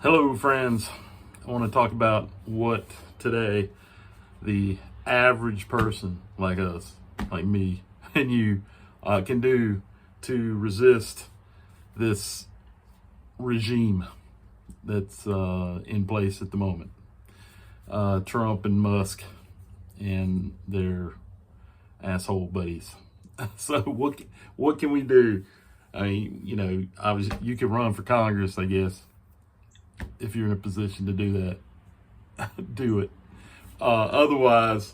Hello, friends. I want to talk about what today the average person like us, like me and you, can do to resist this regime that's in place at the moment. Trump and Musk and their asshole buddies. So what can we do? I mean, obviously you can run for Congress, I guess. If you're in a position to do that, do it. Otherwise,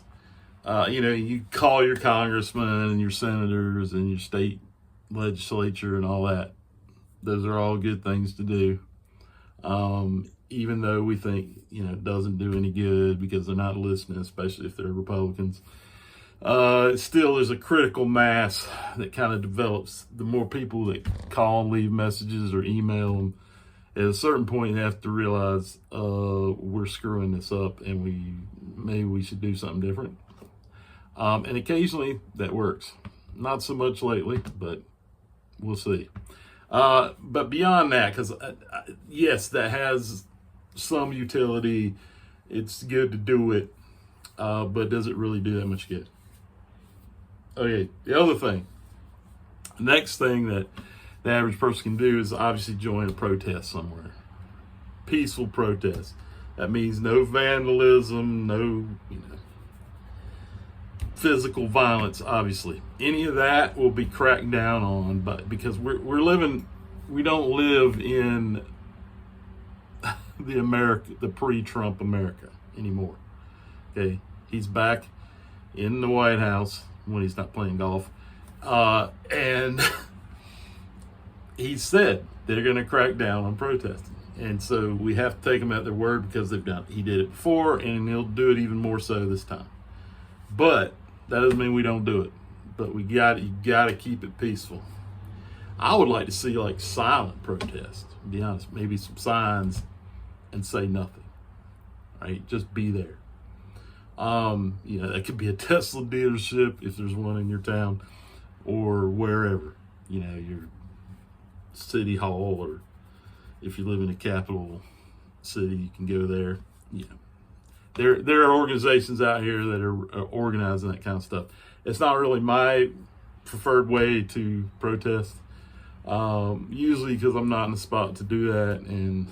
you call your congressmen and your senators and your state legislature and all that. Those are all good things to do. Even though we think, it doesn't do any good because they're not listening, especially if they're Republicans. Still, there's a critical mass that kind of develops. The more people that call and leave messages or email them, at a certain point, you have to realize we're screwing this up, and maybe we should do something different. And occasionally that works. Not so much lately, but we'll see. But beyond that, because yes, that has some utility. It's good to do it, but does it really do that much good? Okay, the other thing. Next thing that the average person can do is obviously join a protest somewhere. Peaceful protest. That means no vandalism, no, physical violence, obviously. Any of that will be cracked down on, but because we don't live in the pre-Trump America anymore. Okay. He's back in the White House when he's not playing golf. And he said they're going to crack down on protesting. And so we have to take him at their word because he did it before, and he'll do it even more so this time. But that doesn't mean we don't do it. But you got to keep it peaceful. I would like to see like silent protest, to be honest. Maybe some signs and say nothing. Right? Just be there. That could be a Tesla dealership if there's one in your town, or wherever, your city hall, or if you live in a capital city, you can go there. There are organizations out here that are organizing that kind of stuff. It's not really my preferred way to protest, usually because I'm not in the spot to do that. And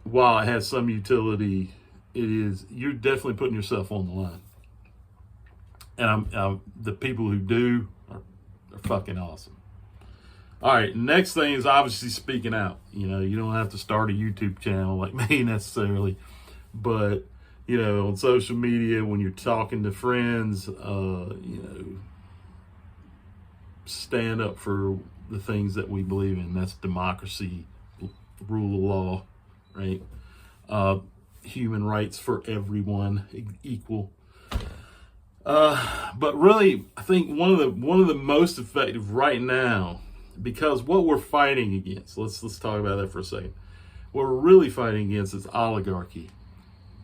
while it has some utility, you're definitely putting yourself on the line. And the people who do are fucking awesome. All right, next thing is obviously speaking out. You don't have to start a YouTube channel like me necessarily, but on social media, when you're talking to friends, stand up for the things that we believe in. That's democracy, rule of law, right? Human rights for everyone, equal. But really, I think one of the most effective right now, because what we're fighting against, let's talk about that for a second. What we're really fighting against is oligarchy,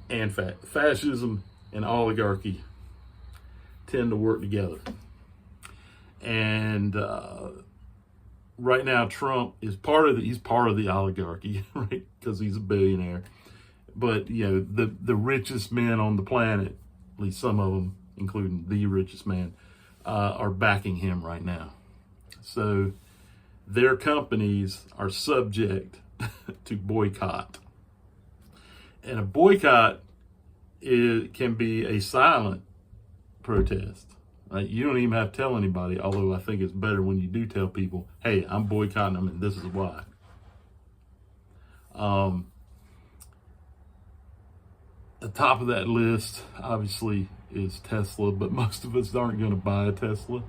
and fascism and oligarchy tend to work together. And right now, Trump is he's part of the oligarchy, right? Because he's a billionaire. But the richest men on the planet, at least some of them, including the richest man, are backing him right now. So their companies are subject to boycott. And a boycott can be a silent protest. Right? You don't even have to tell anybody, although I think it's better when you do tell people, hey, I'm boycotting them and this is why. The top of that list, obviously, is Tesla, but most of us aren't going to buy a Tesla,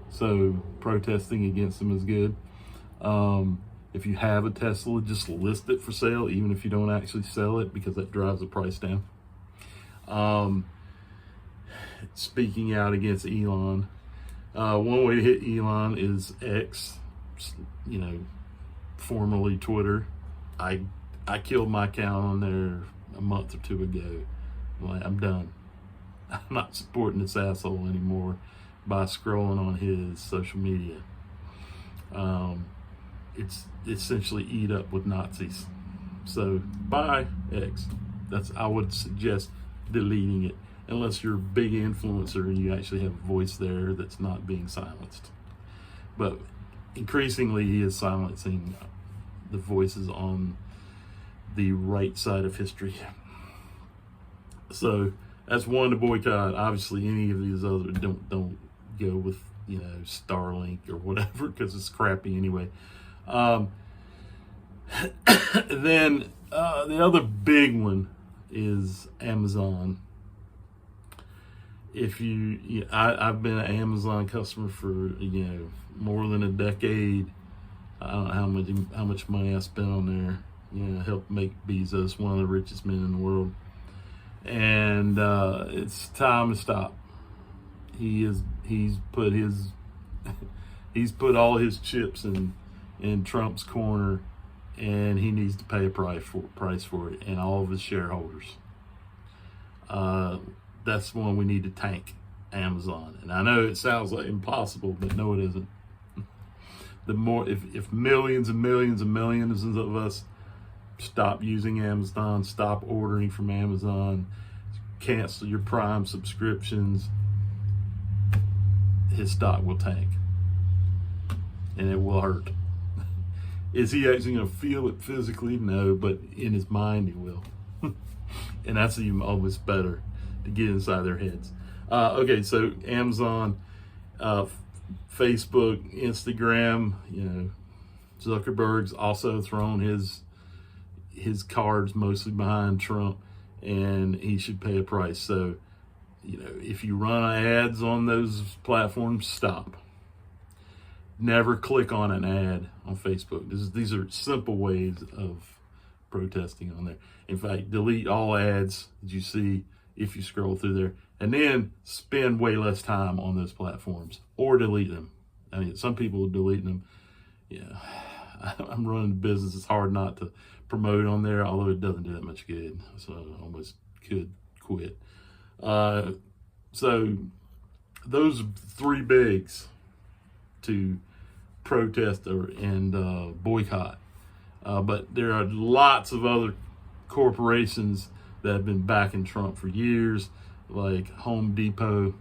so protesting against them is good. If you have a Tesla, just list it for sale, even if you don't actually sell it, because that drives the price down. Speaking out against Elon, one way to hit Elon is X, formerly Twitter. I killed my account on there a month or two ago. I'm done. I'm not supporting this asshole anymore by scrolling on his social media. It's essentially eat up with Nazis. So buy X. I would suggest deleting it unless you're a big influencer and you actually have a voice there that's not being silenced. But increasingly, he is silencing the voices on the right side of history. So that's one to boycott. Obviously, any of these other don't go with, Starlink or whatever, because it's crappy anyway. Then the other big one is Amazon. If I've been an Amazon customer for more than a decade. I don't know how much money I spent on there. Helped make Bezos one of the richest men in the world. And it's time to stop. He's put all his chips in Trump's corner, and he needs to pay a price for it, and all of his shareholders. That's one we need to tank, Amazon. And I know it sounds like impossible, but no, it isn't. The more, if millions and millions and millions of us stop using Amazon, stop ordering from Amazon, cancel your Prime subscriptions, his stock will tank, and it will hurt. Is he actually going to feel it physically? No, but in his mind he will. And that's even always better to get inside their heads. Okay, so Amazon, Facebook, Instagram, Zuckerberg's also thrown his cards mostly behind Trump, and he should pay a price. So, if you run ads on those platforms, stop. Never click on an ad on Facebook. These are simple ways of protesting on there. In fact, delete all ads that you see if you scroll through there, and then spend way less time on those platforms, or delete them. I mean, some people are deleting them. I'm running a business. It's hard not to promote on there, although it doesn't do that much good. So I almost could quit. So those are three bigs to protest and boycott. But there are lots of other corporations that have been backing Trump for years, like Home Depot,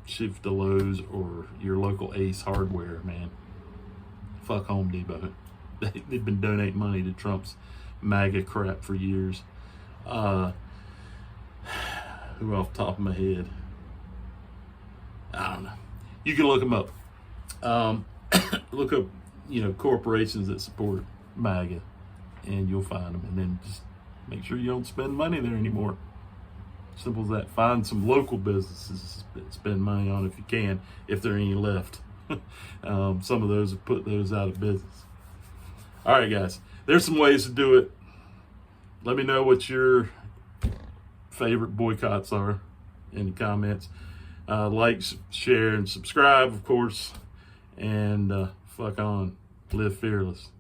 shift to Lowe's, or your local Ace Hardware, man. Fuck Home Depot. They've been donating money to Trump's MAGA crap for years. Who off the top of my head? I don't know. You can look them up. Look up, corporations that support MAGA, and you'll find them. And then just make sure you don't spend money there anymore. Simple as that. Find some local businesses to spend money on if you can, if there are any left. Some of those have put those out of business. All right, guys. There's some ways to do it. Let me know what your favorite boycotts are in the comments. Like, share, and subscribe, of course. And fuck on. Live fearless.